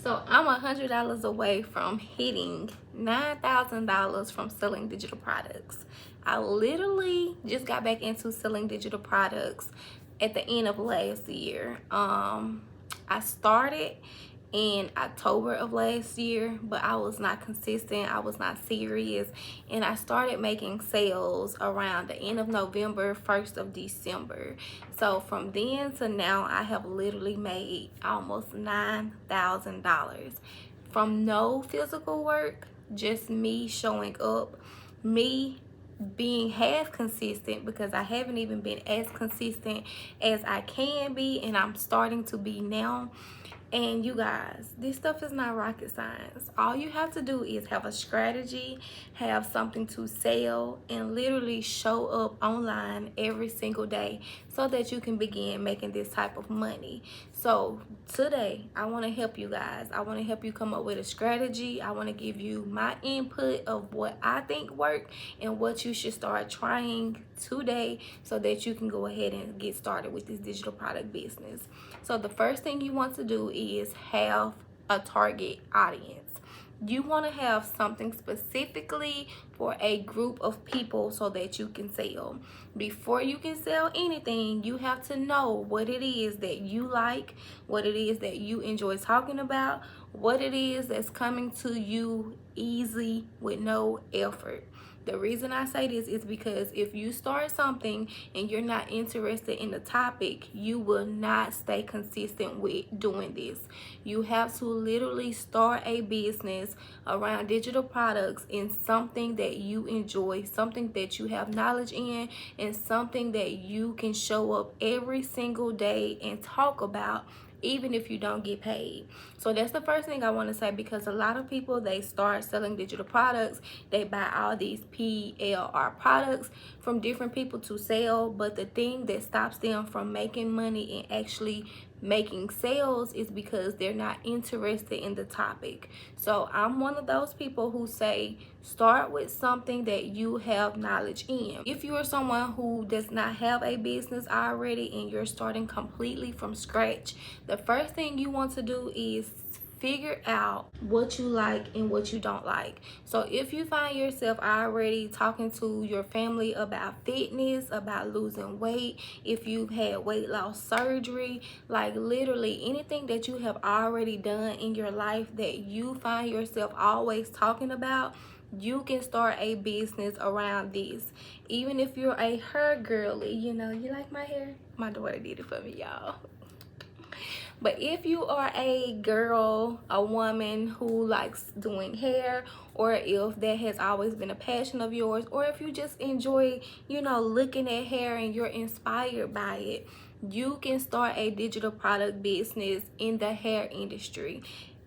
So I'm $100 away from hitting $9,000 from selling digital products. I literally just got back into selling digital products at the end of last year. I started in October of last year, but I was not consistent. I was not serious, and I started making sales around the end of November, 1st of December. So from then to now, I have literally made almost $9,000 from no physical work, just me showing up, me being half consistent, because I haven't even been as consistent as I can be, and I'm starting to be now. And you guys, this stuff is not rocket science. All you have to do is have a strategy, have something to sell, and literally show up online every single day so that you can begin making this type of money. So today, I want to help you guys. I want to help you come up with a strategy. I want to give you my input of what I think work and what you should start trying today so that you can go ahead and get started with this digital product business. So the first thing you want to do is have a target audience. You want to have something specifically for a group of people so that you can sell. Before you can sell anything, you have to know what it is that you like, what it is that you enjoy talking about, what it is that's coming to you easy with no effort. The reason I say this is because if you start something and you're not interested in the topic, you will not stay consistent with doing this. You have to literally start a business around digital products in something that you enjoy, something that you have knowledge in, and something that you can show up every single day and talk about, even if you don't get paid. So that's the first thing I want to say, because a lot of people, they start selling digital products, they buy all these PLR products from different people to sell, but the thing that stops them from making money and actually making sales is because they're not interested in the topic. So I'm one of those people who say start with something that you have knowledge in. If you are someone who does not have a business already and you're starting completely from scratch, the first thing you want to do is figure out what you like and what you don't like. So if you find yourself already talking to your family about fitness, about losing weight, if you've had weight loss surgery, like literally anything that you have already done in your life that you find yourself always talking about, you can start a business around this. Even if you're a hair girly, you like my hair? My daughter did it for me, y'all. But if you are a girl, a woman who likes doing hair, or if that has always been a passion of yours, or if you just enjoy, looking at hair and you're inspired by it, you can start a digital product business in the hair industry.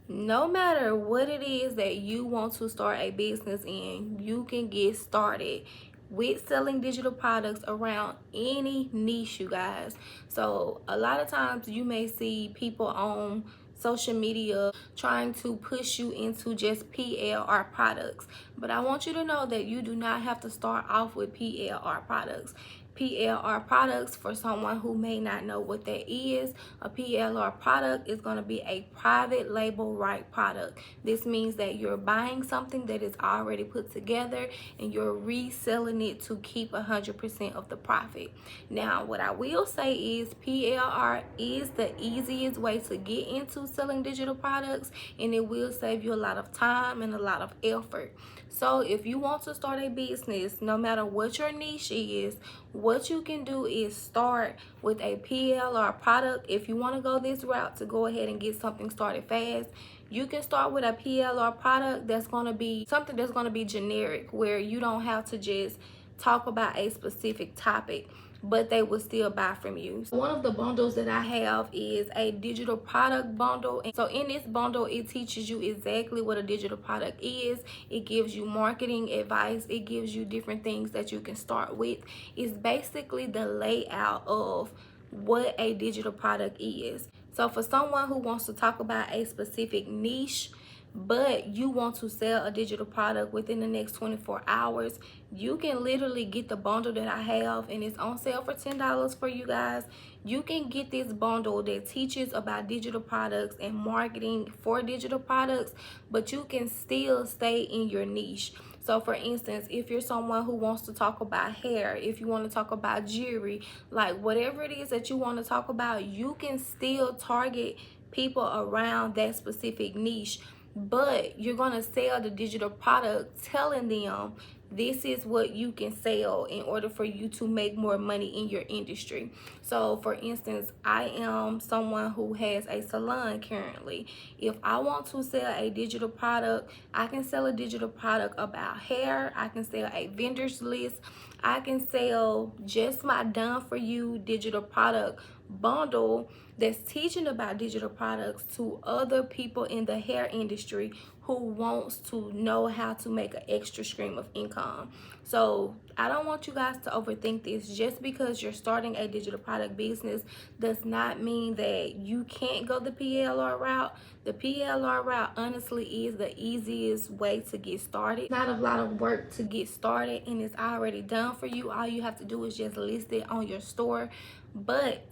No matter what it is that you want to start a business in, you can get started with selling digital products around any niche, you guys. So a lot of times you may see people on social media trying to push you into just PLR products, but I want you to know that you do not have to start off with PLR products. PLR products, for someone who may not know what that is, a PLR product is going to be a private label right product. This means that you're buying something that is already put together and you're reselling it to keep 100% of the profit. Now, what I will say is PLR is the easiest way to get into selling digital products, and it will save you a lot of time and a lot of effort. So if you want to start a business, no matter what your niche is, what you can do is start with a PLR product. If you want to go this route to go ahead and get something started fast, you can start with a PLR product that's going to be something that's going to be generic, where you don't have to just talk about a specific topic, but they will still buy from you. One of the bundles that I have is a digital product bundle. And so in this bundle, it teaches you exactly what a digital product is. It gives you marketing advice. It gives you different things that you can start with. It's basically the layout of what a digital product is. So for someone who wants to talk about a specific niche, but you want to sell a digital product within the next 24 hours, you can literally get the bundle that I have, and it's on sale for $10 for you guys. You can get this bundle that teaches about digital products and marketing for digital products, but you can still stay in your niche. So for instance, if you're someone who wants to talk about hair, if you want to talk about jewelry, like whatever it is that you want to talk about, you can still target people around that specific niche, but you're going to sell the digital product telling them this is what you can sell in order for you to make more money in your industry. So for instance, I am someone who has a salon currently. If I want to sell a digital product, I can sell a digital product about hair. I can sell a vendor's list. I can sell just my done for you digital product bundle that's teaching about digital products to other people in the hair industry who wants to know how to make an extra stream of income. So I don't want you guys to overthink this. Just because you're starting a digital product business does not mean that you can't go the PLR route. The PLR route honestly is the easiest way to get started. Not a lot of work to get started, and it's already done for you. All you have to do is just list it on your store. But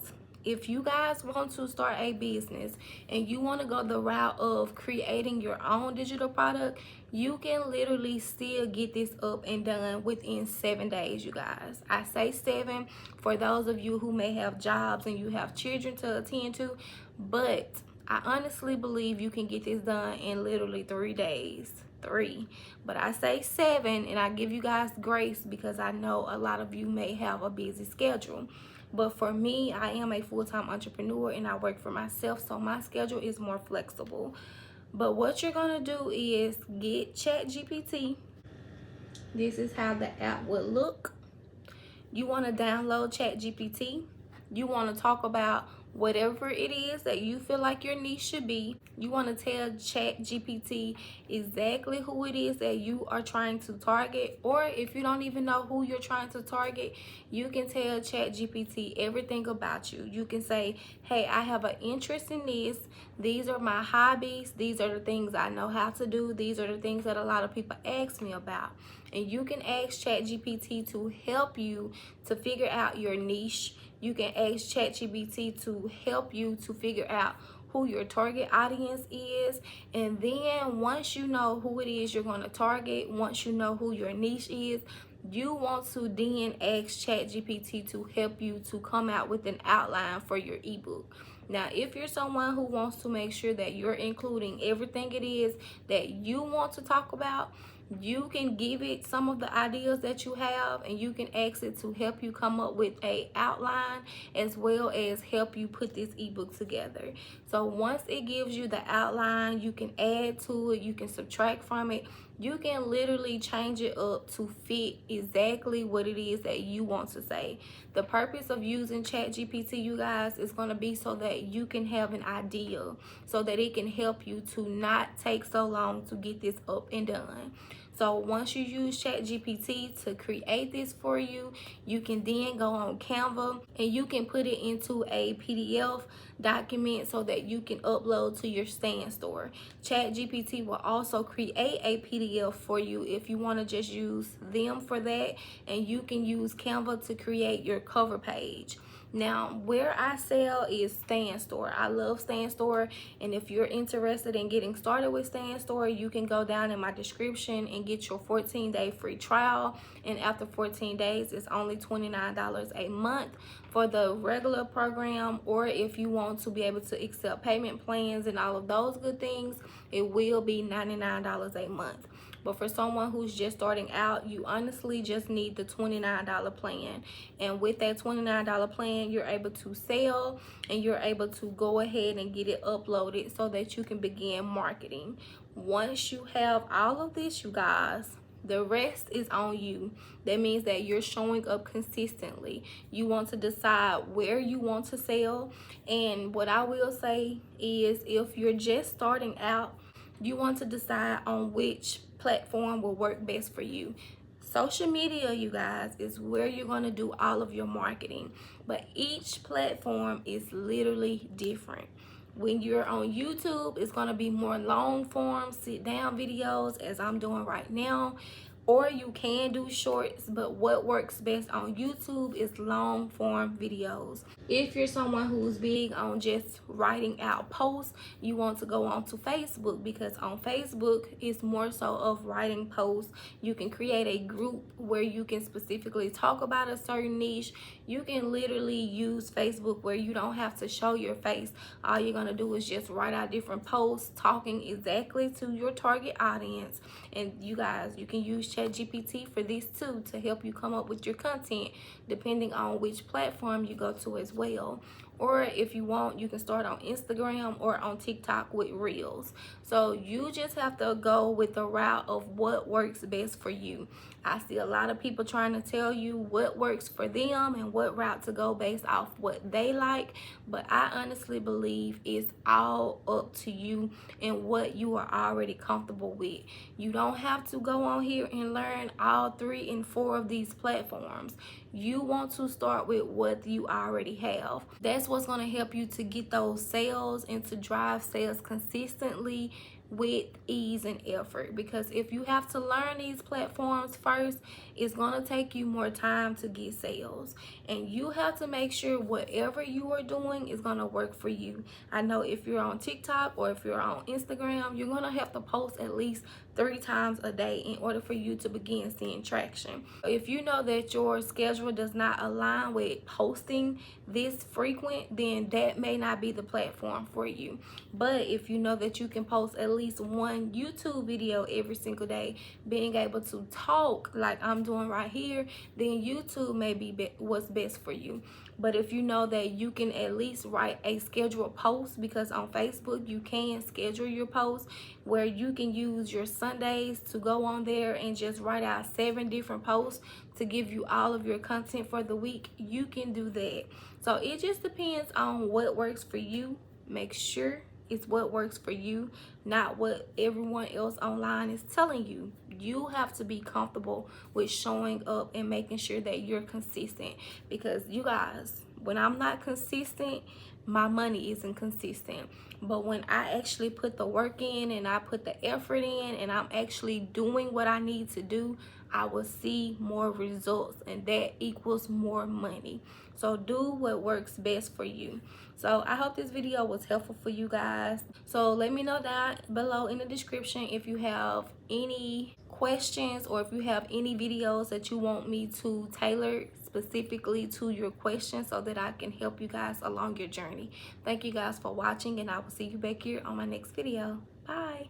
if you guys want to start a business and you want to go the route of creating your own digital product, you can literally still get this up and done within 7 days, you guys. I say 7 for those of you who may have jobs and you have children to attend to, but I honestly believe you can get this done in literally 3 days. 3, but I say 7, and I give you guys grace because I know a lot of you may have a busy schedule. But for me, I am a full-time entrepreneur and I work for myself, so my schedule is more flexible. But what you're gonna do is get ChatGPT. This is how the app would look. You want to download ChatGPT. You want to talk about whatever it is that you feel like your niche should be. You want to tell ChatGPT exactly who it is that you are trying to target. Or if you don't even know who you're trying to target, you can tell ChatGPT everything about you. You can say, hey, I have an interest in this. These are my hobbies. These are the things I know how to do. These are the things that a lot of people ask me about. And you can ask ChatGPT to help you to figure out your niche. You can ask ChatGPT to help you to figure out who your target audience is. And then once you know who it is you're going to target, once you know who your niche is, you want to then ask ChatGPT to help you to come out with an outline for your ebook. Now, if you're someone who wants to make sure that you're including everything it is that you want to talk about, you can give it some of the ideas that you have, and you can ask it to help you come up with a outline as well as help you put this ebook together. So once it gives you the outline, you can add to it, you can subtract from it, you can literally change it up to fit exactly what it is that you want to say. The purpose of using ChatGPT, you guys, is going to be so that you can have an idea, so that it can help you to not take so long to get this up and done. So once you use ChatGPT to create this for you, you can then go on Canva and you can put it into a PDF document so that you can upload to your Stand store. ChatGPT will also create a PDF for you if you want to just use them for that, and you can use Canva to create your cover page. Now, where I sell is Stand store. I love Stand store, and if you're interested in getting started with Stand store, you can go down in my description and get your 14-day free trial. And after 14 days, it's only $29 a month for the regular program, or if you want to be able to accept payment plans and all of those good things, it will be $99 a month. But for someone who's just starting out, you honestly just need the $29 plan. And with that $29 plan, you're able to sell and you're able to go ahead and get it uploaded so that you can begin marketing. Once you have all of this, you guys, the rest is on you. That means that you're showing up consistently. You want to decide where you want to sell. And what I will say is, if you're just starting out, you want to decide on which platform will work best for you. Social media, you guys, is where you're going to do all of your marketing, but each platform is literally different. When you're on YouTube, it's going to be more long form sit down videos as I'm doing right now, or you can do shorts, but what works best on YouTube is long form videos. If you're someone who's big on just writing out posts, you want to go on to Facebook, because on Facebook it's more so of writing posts. You can create a group where you can specifically talk about a certain niche. You can literally use Facebook where you don't have to show your face. All you're gonna do is just write out different posts talking exactly to your target audience. And you guys, you can use ChatGPT for this too, to help you come up with your content depending on which platform you go to as well. Or if you want, you can start on Instagram or on TikTok with Reels. So you just have to go with the route of what works best for you. I see a lot of people trying to tell you what works for them and what route to go based off what they like, but I honestly believe it's all up to you and what you are already comfortable with. You don't have to go on here and learn all 3 and 4 of these platforms. You want to start with what you already have. That's what's going to help you to get those sales and to drive sales consistently with ease and effort. Because if you have to learn these platforms first, it's going to take you more time to get sales, and you have to make sure whatever you are doing is going to work for you. I know if you're on TikTok or if you're on Instagram, you're going to have to post at least 3 times a day in order for you to begin seeing traction. If you know that your schedule does not align with posting this frequent, then that may not be the platform for you. But if you know that you can post at least 1 YouTube video every single day, being able to talk like I'm doing right here, then YouTube may be what's best for you. But if you know that you can at least write a scheduled post, because on Facebook you can schedule your posts where you can use your Sundays to go on there and just write out 7 different posts to give you all of your content for the week, you can do that. So it just depends on what works for you. Make sure it's what works for you, not what everyone else online is telling you. You have to be comfortable with showing up and making sure that you're consistent, because you guys, when I'm not consistent, my money isn't consistent. But when I actually put the work in and I put the effort in and I'm actually doing what I need to do, I will see more results, and that equals more money. So do what works best for you. So I hope this video was helpful for you guys. So let me know down below in the description if you have any questions, or if you have any videos that you want me to tailor specifically to your questions, so that I can help you guys along your journey. Thank you guys for watching, and I will see you back here on my next video. Bye.